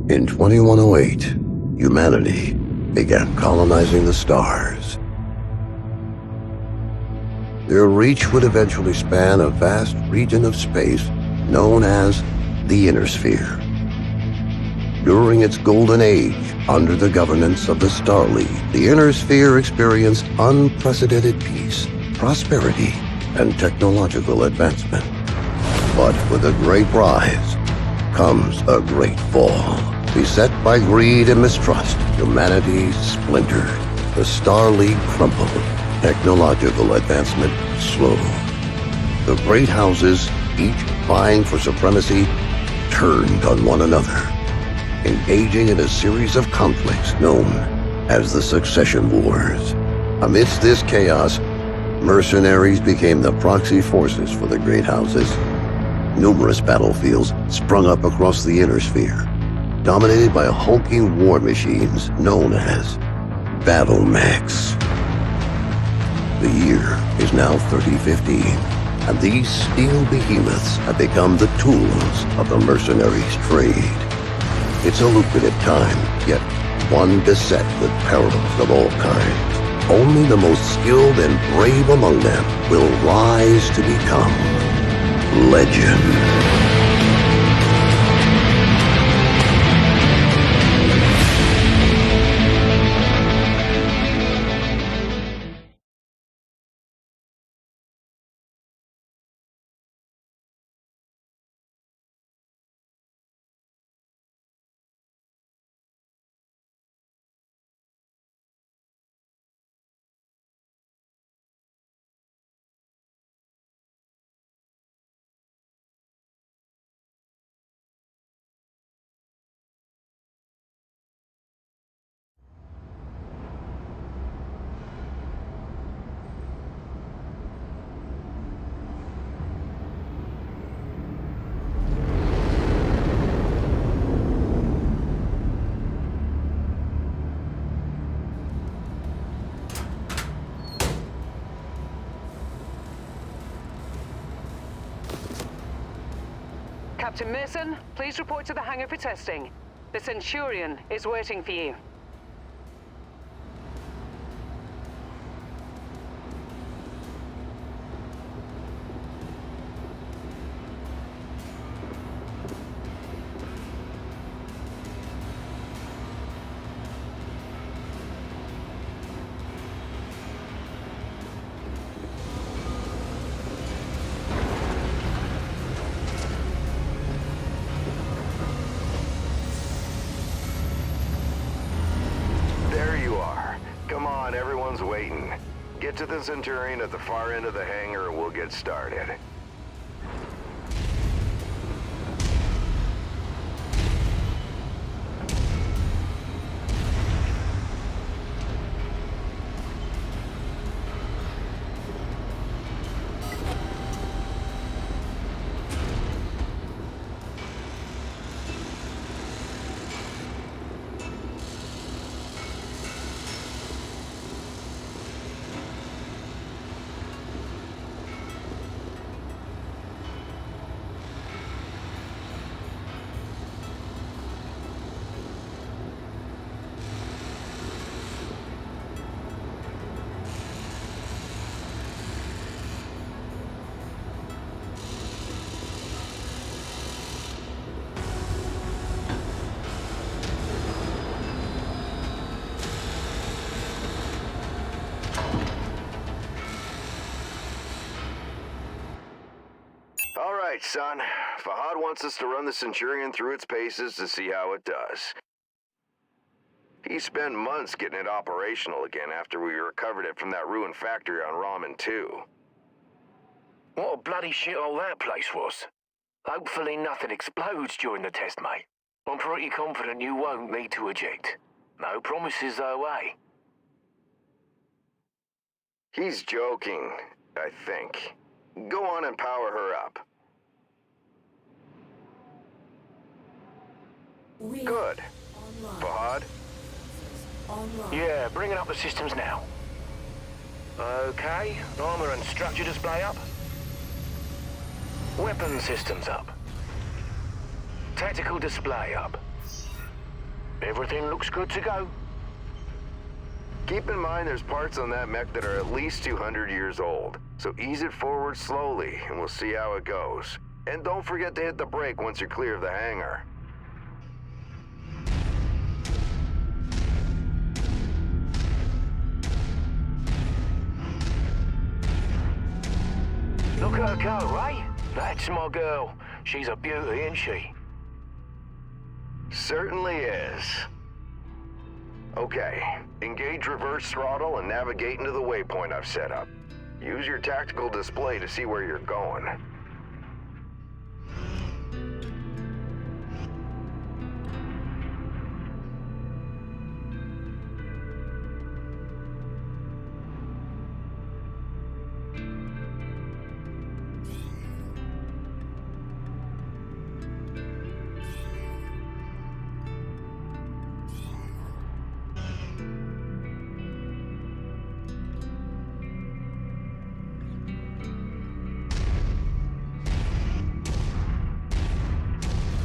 In 2108, humanity began colonizing the stars. Their reach would eventually span a vast region of space known as the Inner Sphere. During its golden age, under the governance of the Star League, the Inner Sphere experienced unprecedented peace, prosperity, and technological advancement. But with a great rise comes a great fall. Beset by greed and mistrust, humanity splintered. The Star League crumbled. Technological advancement slowed. The great houses, each vying for supremacy, turned on one another, engaging in a series of conflicts known as the Succession Wars. Amidst this chaos, mercenaries became the proxy forces for the great houses. Numerous battlefields sprung up across the Inner Sphere, dominated by hulking war machines known as battle mechs. The year is now 3015, and these steel behemoths have become the tools of the mercenaries' trade. It's a lucrative time, yet one beset with perils of all kinds. Only the most skilled and brave among them will rise to become legend. Captain Mason, please report to the hangar for testing. The Centurion is waiting for you. Waiting. Get to the Centurion at the far end of the hangar and we'll get started. Alright, son. Fahad wants us to run the Centurion through its paces to see how it does. He spent months getting it operational again after we recovered it from that ruined factory on Ramen 2. What a bloody shithole that place was. Hopefully nothing explodes during the test, mate. I'm pretty confident you won't need to eject. No promises though, eh? He's joking, I think. Go on and power her up. Good. Fahad? Yeah, bringing up the systems now. Okay, armor and structure display up. Weapon systems up. Tactical display up. Everything looks good to go. Keep in mind there's parts on that mech that are at least 200 years old, so ease it forward slowly and we'll see how it goes. And don't forget to hit the brake once you're clear of the hangar. Look at her go, eh? That's my girl. She's a beauty, isn't she? Certainly is. Okay, engage reverse throttle and navigate into the waypoint I've set up. Use your tactical display to see where you're going.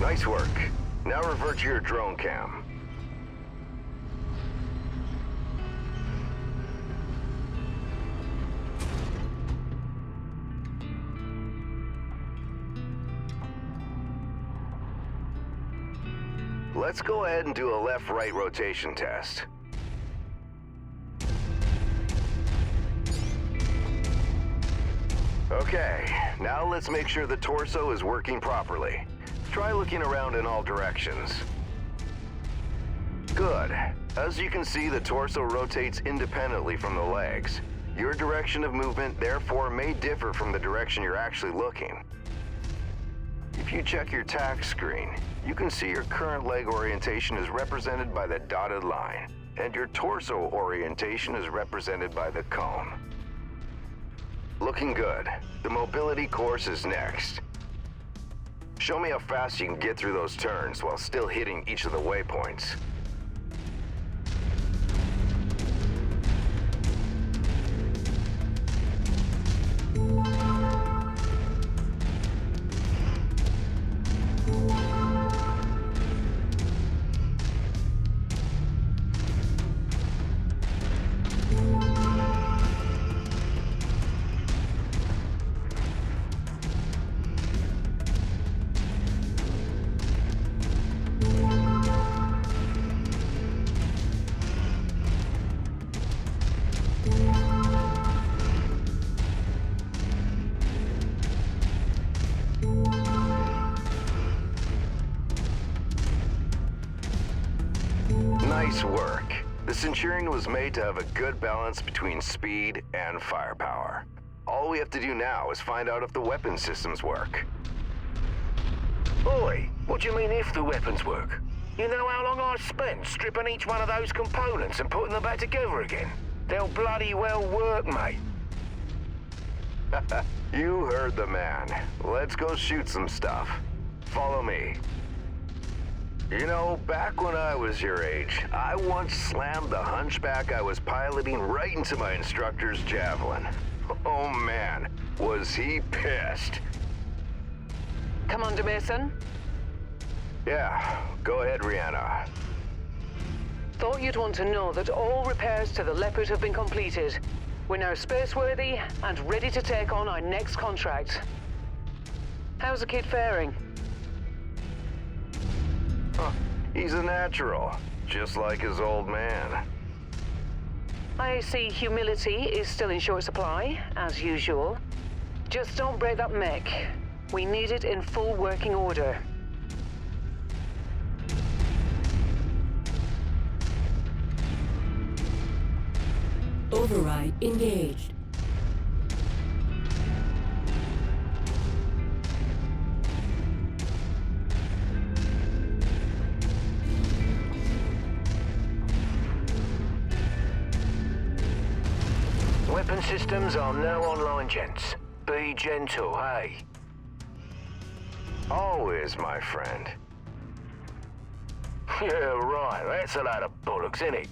Nice work. Now revert to your drone cam. Let's go ahead and do a left-right rotation test. Okay, now let's make sure the torso is working properly. Try looking around in all directions. Good. As you can see, the torso rotates independently from the legs. Your direction of movement, therefore, may differ from the direction you're actually looking. If you check your tack screen, you can see your current leg orientation is represented by the dotted line, and your torso orientation is represented by the cone. Looking good. The mobility course is next. Show me how fast you can get through those turns while still hitting each of the waypoints. Nice work. The Centurion was made to have a good balance between speed and firepower. All we have to do now is find out if the weapon systems work. Oi, what do you mean if the weapons work? You know how long I've spent stripping each one of those components and putting them back together again? They'll bloody well work, mate. You heard the man. Let's go shoot some stuff. Follow me. You know, back when I was your age, I once slammed the hunchback I was piloting right into my instructor's javelin. Oh man, was he pissed. Commander Mason? Yeah, go ahead, Rihanna. Thought you'd want to know that all repairs to the Leopard have been completed. We're now spaceworthy and ready to take on our next contract. How's the kid faring? Huh, he's a natural, just like his old man. I see humility is still in short supply, as usual. Just don't break that mech. We need it in full working order. Override engaged. Weapon systems are now online, gents. Be gentle, hey? Always, my friend. Yeah, right. That's a load of bollocks, innit?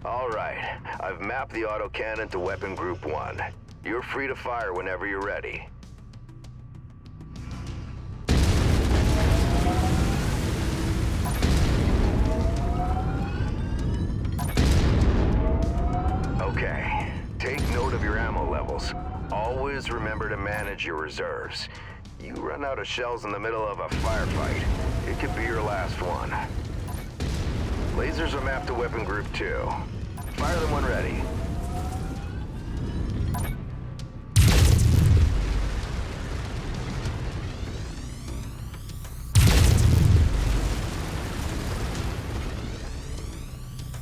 All right, I've mapped the autocannon to Weapon Group 1. You're free to fire whenever you're ready. always remember to manage your reserves. You run out of shells in the middle of a firefight, it could be your last one. Lasers are mapped to Weapon Group 2. Fire them when ready.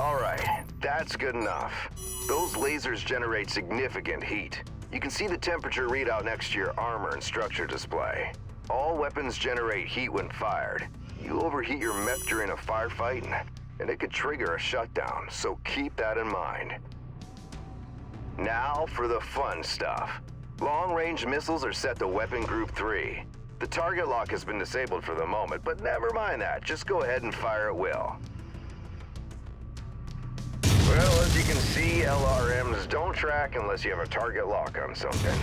Alright, that's good enough. Those lasers generate significant heat. You can see the temperature readout next to your armor and structure display. All weapons generate heat when fired. You overheat your mech during a firefight, and it could trigger a shutdown, so keep that in mind. Now for the fun stuff. Long-range missiles are set to Weapon Group 3. The target lock has been disabled for the moment, but never mind that. Just go ahead and fire at will. Well, as you can see, LRMs don't track unless you have a target lock on something.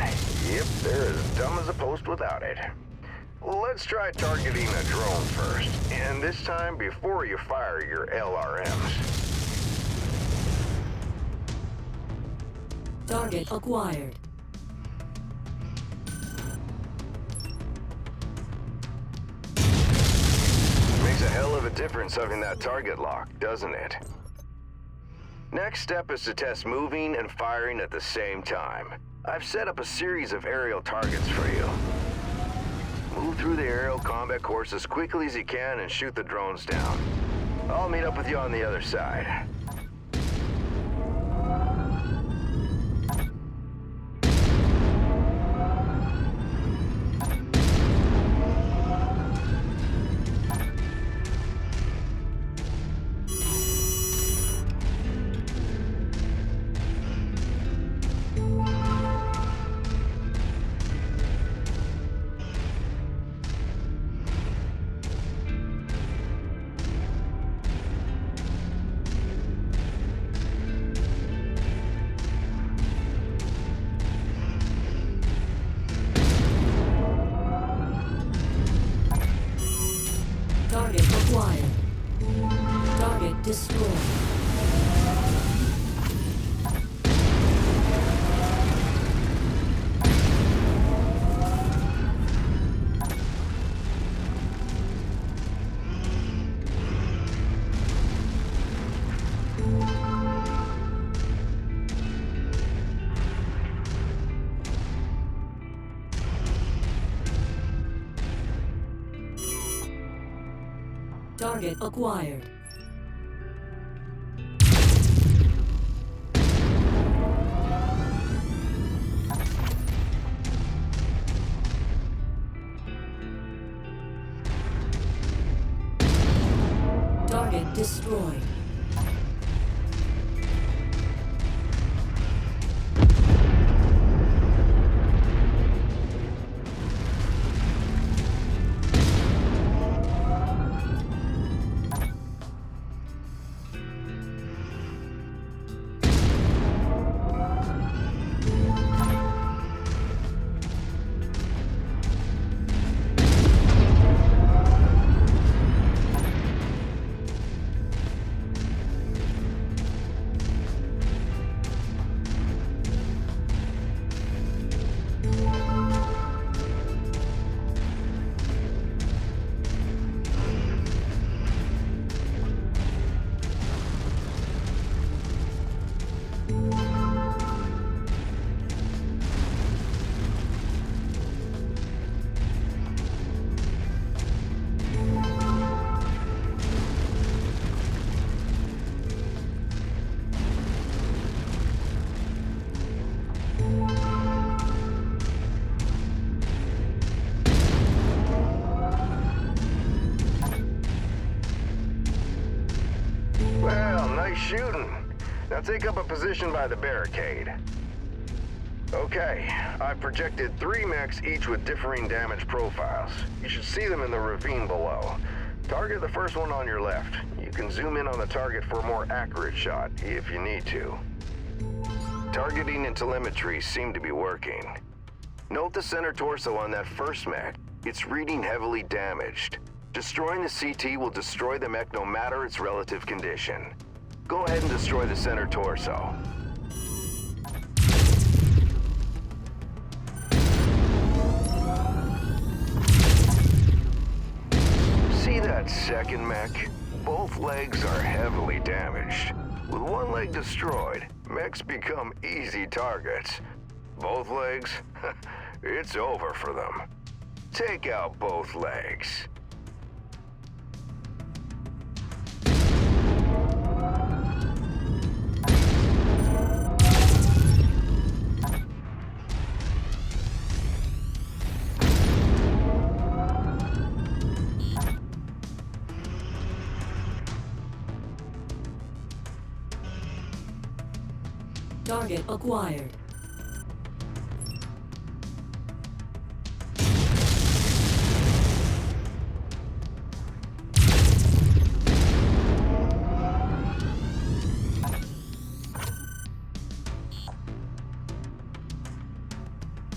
Yep, they're as dumb as a post without it. Let's try targeting a drone first, and this time before you fire your LRMs. Target acquired. Makes a hell of a difference having that target lock, doesn't it? Next step is to test moving and firing at the same time. I've set up a series of aerial targets for you. Move through the aerial combat course as quickly as you can and shoot the drones down. I'll meet up with you on the other side. Target acquired. Target destroyed. Target acquired. Target destroyed. Well, nice shooting. Now take up a position by the barricade. Okay, I've projected 3 mechs, each with differing damage profiles. You should see them in the ravine below. Target the first one on your left. You can zoom in on the target for a more accurate shot, if you need to. Targeting and telemetry seem to be working. Note the center torso on that first mech. It's reading heavily damaged. Destroying the CT will destroy the mech no matter its relative condition. Go ahead and destroy the center torso. that second mech, both legs are heavily damaged. With one leg destroyed, mechs become easy targets. Both legs, it's over for them. Take out both legs. Target acquired.